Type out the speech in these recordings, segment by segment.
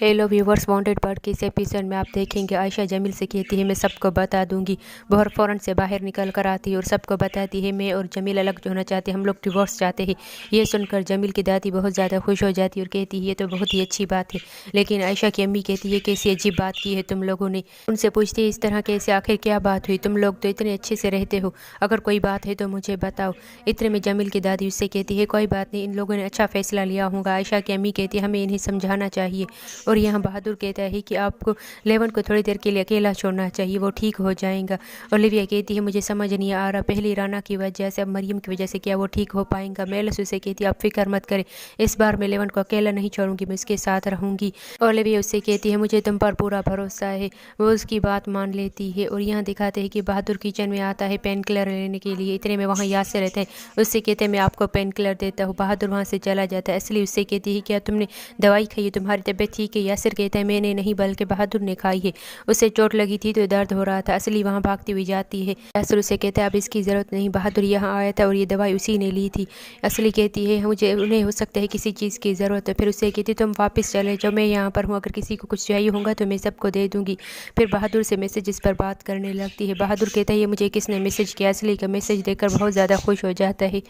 Hello viewers, wanted part के इस episode में आप देखेंगे आयशा जमील से कहती है मैं सबको बता दूंगी। बहर फ़ौरन से बाहर निकल कर आती है और सबको बताती है मैं और जमील अलग होना चाहते हैं, हम लोग डिवोर्स चाहते हैं। ये सुनकर जमील की दादी बहुत ज़्यादा खुश हो जाती है और कहती है ये तो बहुत ही अच्छी बात है। लेकिन आयशा की अम्मी कहती है कैसी अजीब बात की है तुम लोगों ने। उनसे पूछती है इस तरह कैसे, आखिर क्या बात हुई, तुम लोग तो इतने अच्छे से रहते हो, अगर कोई बात है तो मुझे बताओ। इतने में जमील की दादी उससे कहती है कोई बात नहीं, इन लोगों ने अच्छा फैसला लिया होगा। आयशा की अम्मी कहती है हमें इन्हें समझाना चाहिए। और यहाँ बहादुर कहता है कि आपको लेवन को थोड़ी देर के लिए अकेला छोड़ना चाहिए, वो ठीक हो जाएगा। ओलिविया कहती है मुझे समझ नहीं आ रहा, पहली राना की वजह से अब मरियम की वजह से क्या वो ठीक हो पाएगा। मेलस उसे कहती है आप फिक्र मत करें, इस बार मैं लेवन को अकेला नहीं छोड़ूंगी, मैं उसके साथ रहूंगी। ओलिविया उससे कहती है मुझे तुम पर पूरा भरोसा है। वो उसकी बात मान लेती है। और यहाँ दिखाते हैं कि बहादुर किचन में आता है पेन किलर लेने के लिए। इतने में वहाँ याद से रहते हैं, उससे कहते हैं मैं आपको पेन किलर देता हूँ। बहादुर वहाँ से चला जाता है। असली उससे कहती है क्या तुमने दवाई खाई है, तुम्हारी तबीयत ठीक है। यासिर कहता है मैंने नहीं बल्कि बहादुर ने खाई है, उसे चोट लगी थी तो दर्द हो रहा था। असली वहाँ भागती हुई जाती है। यासिर उसे कहता है अब इसकी ज़रूरत नहीं, बहादुर यहाँ आया था और ये दवाई उसी ने ली थी। असली कहती है मुझे उन्हें हो सकता है किसी चीज़ की ज़रूरत है। फिर उसे कहती तुम वापस चले जाओ, मैं यहाँ पर हूँ, अगर किसी को कुछ चाहिए होगा तो मैं सबको दे दूँगी। फिर बहादुर से मैसेजेस पर बात करने लगती है। बहादुर कहता है ये मुझे किसने मैसेज किया। असली का मैसेज देखकर बहुत ज़्यादा खुश हो जाता है।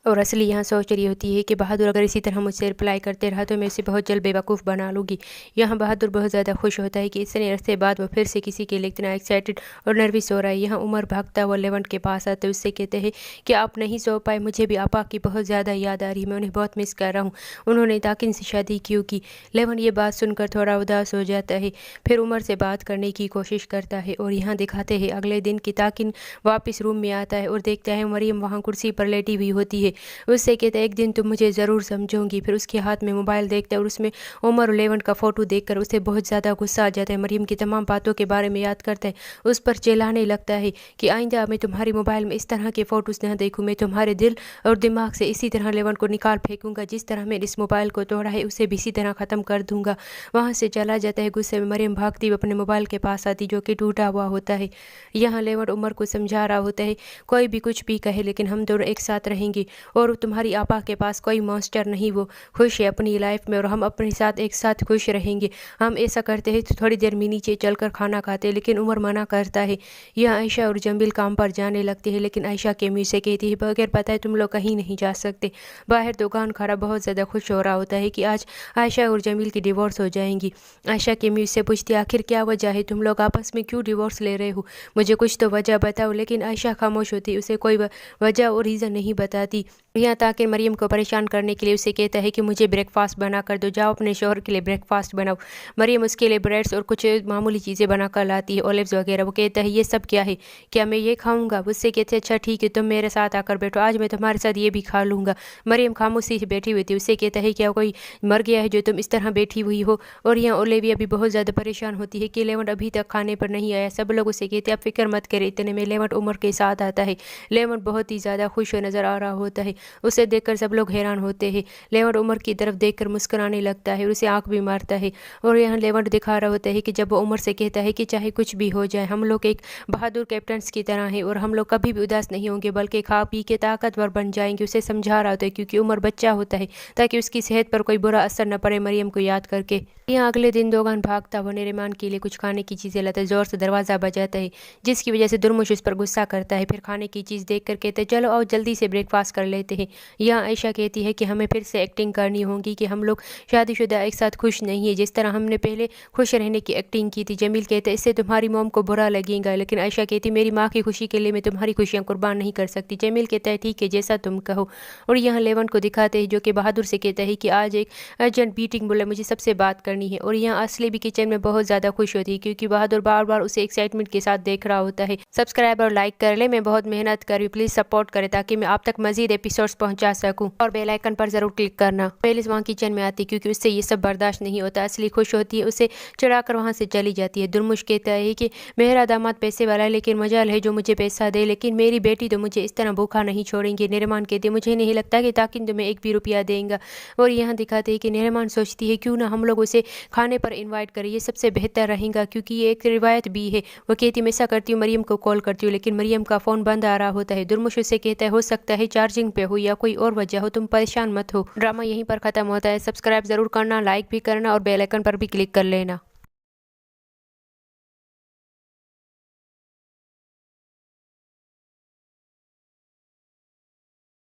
और असली यहाँ सोच रही होती है कि बहादुर अगर इसी तरह मुझसे रिप्लाई करते रहा तो मैं इसे बहुत जल्द बेवकूफ़ बना लूँगी। यहाँ बहादुर बहुत ज़्यादा खुश होता है कि इतने अरसे बाद वो फिर से किसी के लिए इतना एक्साइटेड और नर्वस हो रहा है। यहाँ उमर भागता हुआ लेवंट के पास आते उससे कहते हैं कि आप नहीं सो पाए, मुझे भी आपा की बहुत ज़्यादा याद आ रही है, मैं उन्हें बहुत मिस कर रहा हूँ, उन्होंने ताकिन से शादी क्यों की। लेवंट ये बात सुनकर थोड़ा उदास हो जाता है। फिर उमर से बात करने की कोशिश करता है। और यहाँ दिखाते हैं अगले दिन की ताकिन वापस रूम में आता है और देखता है मरियम वहाँ कुर्सी पर लेटी हुई होती है। उससे कहता है एक दिन तुम मुझे ज़रूर समझोगी। फिर उसके हाथ में मोबाइल देखता है और उसमें उमर और लेवंट का फ़ोटो देखकर उसे बहुत ज़्यादा गुस्सा आ जाता है। मरियम की तमाम बातों के बारे में याद करता है, उस पर चिल्लाने लगता है कि आइंदा मैं तुम्हारे मोबाइल में इस तरह के फ़ोटोज़ न देखूँ, मैं तुम्हारे दिल और दिमाग से इसी तरह लेवंट को निकाल फेंकूँगा, जिस तरह मैंने इस मोबाइल को तोड़ा है उसे भी इसी तरह ख़त्म कर दूँगा। वहाँ से चला जाता है। गुस्से में मरियम भागती हुई अपने मोबाइल के पास आती जो कि टूटा हुआ होता है। यहाँ लेवंट उमर को समझा रहा होता है कोई भी कुछ भी कहे लेकिन हम दोनों एक साथ रहेंगे और तुम्हारी आपा के पास कोई मॉन्स्टर नहीं, वो खुश है अपनी लाइफ में और हम अपने साथ एक साथ खुश रहेंगे। हम ऐसा करते हैं तो थोड़ी देर में नीचे चलकर खाना खाते हैं, लेकिन उमर मना करता है। यह आयशा और जमील काम पर जाने लगते हैं, लेकिन आयशा के मुँह से कहती है बगैर पता है तुम लोग कहीं नहीं जा सकते। बाहर दुकान खड़ा बहुत ज़्यादा खुश हो रहा होता है कि आज आयशा और जमील की डिवोर्स हो जाएंगी। आयशा के मुँह से पूछती है आखिर क्या वजह है, तुम लोग आपस में क्यों डिवोर्स ले रहे हो, मुझे कुछ तो वजह बताओ। लेकिन आयशा खामोश होती, उसे कोई वजह और रीज़न नहीं बताती। यहाँ ताकि मरियम को परेशान करने के लिए उसे कहता है कि मुझे ब्रेकफास्ट बना कर दो, जाओ अपने शोहर के लिए ब्रेकफास्ट बनाओ। मरियम उसके लिए ब्रेड्स और कुछ मामूली चीज़ें बना कर लाती है, ओलिव्स वगैरह। वो कहता है ये सब क्या है, क्या मैं ये खाऊंगा। उससे कहते हैं अच्छा ठीक है तुम मेरे साथ आकर बैठो, आज मैं तुम्हारे साथ ये भी खा लूँगा। मरियम खामोशी से बैठी हुई थी। उससे कहता है क्या कोई मर गया है जो तुम इस तरह बैठी हुई हो। और यहाँ ओलिविया भी बहुत ज़्यादा परेशान होती है कि लेवंट अभी तक खाने पर नहीं आया। सब लोग उसे कहते हैं आप फिक्र मत करें। इतने में लेवंट उमर के साथ आता है। लेवंट बहुत ही ज़्यादा खुश नज़र आ रहा होता है, उसे देखकर सब लोग हैरान होते हैं। लेवंट उमर की तरफ देखकर मुस्कुराने लगता है और उसे आंख भी मारता है। और यहाँ लेवंट दिखा रहा होता है कि जब वो उमर से कहता है कि चाहे कुछ भी हो जाए हम लोग एक बहादुर कैप्टन्स की तरह हैं और हम लोग कभी भी उदास नहीं होंगे बल्कि खा पी के ताकतवर बन जाएंगे। उसे समझा रहा होता है क्योंकि उमर बच्चा होता है ताकि उसकी सेहत पर कोई बुरा असर न पड़े मरियम को याद करके। यहाँ अगले दिन दोगान भागता हुआ नरीमान के लिए कुछ खाने की चीज़ें लाता है। जोर से दरवाज़ा बजाता है जिसकी वजह से दुर्मुश उस पर गुस्सा करता है। फिर खाने की चीज़ देख कर कहते हैं चलो आओ जल्दी से ब्रेकफास्ट कर लेते हैं। यहाँ आयशा कहती है कि हमें फिर से एक्टिंग करनी होगी कि हम लोग शादीशुदा एक साथ खुश नहीं है जिस तरह हमने पहले खुश रहने की एक्टिंग की थी। जमील कहते हैं इससे तुम्हारी मॉम को बुरा लगेगा, लेकिन आयशा कहती मेरी माँ की खुशी के लिए मैं तुम्हारी खुशियाँ कुर्बान नहीं कर सकती। जमील कहता है ठीक है जैसा तुम कहो। और यहाँ लेवंट को दिखाते हैं जो कि बहादुर से कहता है कि आज एक अर्जेंट मीटिंग बोला, मुझे सबसे बात करनी है। और यहाँ असली भी किचन में बहुत ज़्यादा खुश होती है क्योंकि बहादुर बार बार उसे एक्साइटमेंट के साथ देख रहा होता है। सब्सक्राइब और लाइक कर ले, मैं बहुत मेहनत कर रही हूँ, प्लीज़ सपोर्ट करें ताकि मैं आप तक मजीद एपिसोड्स पहुँचा सकूँ। और बेल आइकन पर ज़रूर क्लिक करना। पहले वहाँ किचन में आती क्योंकि उससे ये सब बर्दाश्त नहीं होता। असली खुश होती है, उसे चढ़ाकर वहाँ से चली जाती है। दुर्मुश कहता है कि मेरा दामाद पैसे वाला है लेकिन मजाल है जो मुझे पैसा दे, लेकिन मेरी बेटी तो मुझे इस तरह भूखा नहीं छोड़ेंगे। नरीमान कहती है मुझे नहीं लगता कि ताकिन तुम्हें एक भी रुपया देगा। और यहाँ दिखाते हैं कि नरीमान सोचती है क्यों ना हम लोग उसे खाने पर इन्वाइट करें, ये सबसे बेहतर रहेगा क्योंकि ये एक रिवायत भी है। वो कहती मैं ऐसा करती हूँ, मरियम को कॉल करती हूँ, लेकिन मरियम का फ़ोन बंद आ रहा होता है। दुर्मुश उसे कहता है हो सकता है चार्जिंग पे हो या कोई और वजह हो, तुम परेशान मत हो। ड्रामा यहीं पर ख़त्म होता है। सब्सक्राइब ज़रूर करना, लाइक भी करना और बेल आइकन पर भी क्लिक कर लेना।